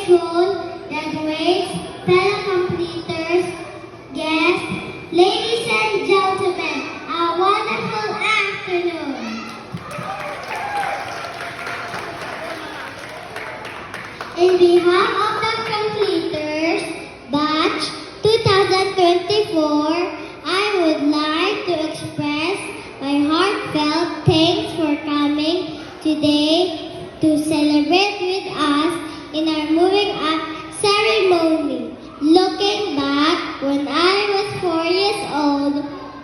school, graduates, fellow completers, guests, ladies and gentlemen, a wonderful afternoon. In behalf of the completers, batch 2024, I would like to express my heartfelt thanks for coming today to celebrate with us in our moving up ceremony. Looking back, when I was 4 years old,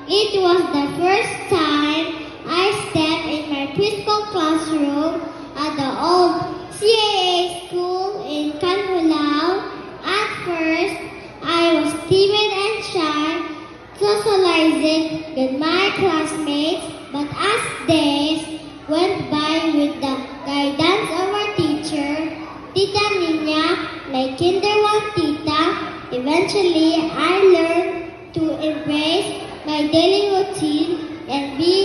it was the first time I stepped in my preschool classroom at the old CAA school in Canhulao. At first, I was timid and shy, socializing with my classmates, but as days went by with the guidance of our teacher, Tita Nina, my Kinder 1 tita, eventually I learned to embrace my daily routine and be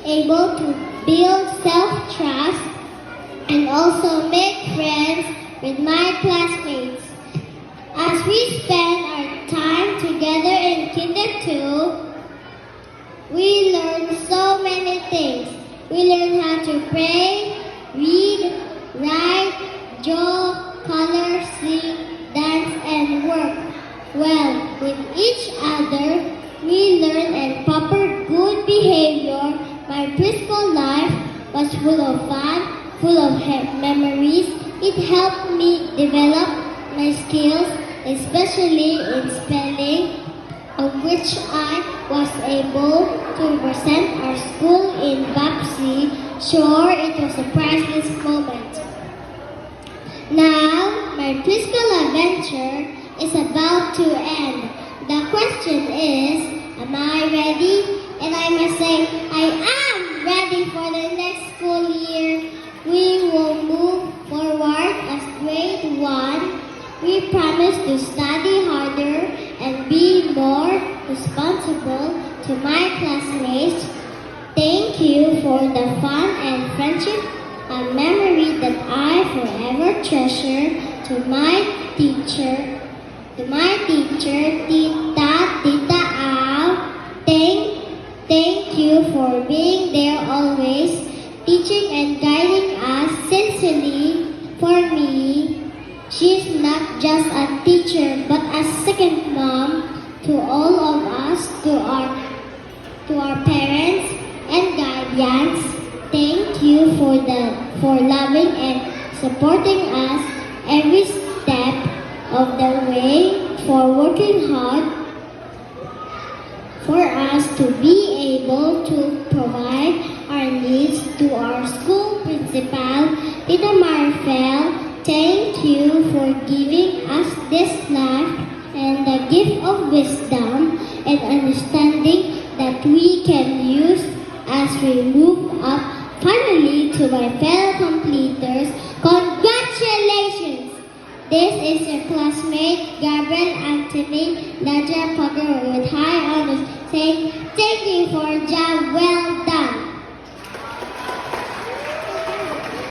able to build self-trust and also make friends with my classmates. As we spend our time together in Kinder 2, we learn so many things. We learn how to pray, read, write, draw, color, sing, dance, and work. Well, with each other, we learn and proper good behavior. My preschool life was full of fun, full of memories. It helped me develop my skills, especially in spelling, of which I was able to represent our school in BAPSI. Sure, it was a priceless moment. Now, my preschool adventure is about to end. The question is, am I ready? And I must say, I am ready for the next school year. We will move forward as grade 1. We promise to study harder and be more responsible to my classmates. Thank you for the fun and friendship, a memory that I forever treasure. To my teacher, Tita Al, thank you for being there always, teaching and guiding us sincerely. For me, she's not just a teacher but a second mom to all of us, to our parents and guardians. Thank you for loving and supporting us every step of the way, for working hard for us to be able to provide our needs. To our school principal, Tita Marfel, thank you for giving us this life and the gift of wisdom and understanding that we can use as we move up. Finally, to my fellow completers, congratulations! This is your classmate, Gabriel Anthony Nadia Pagaroyo.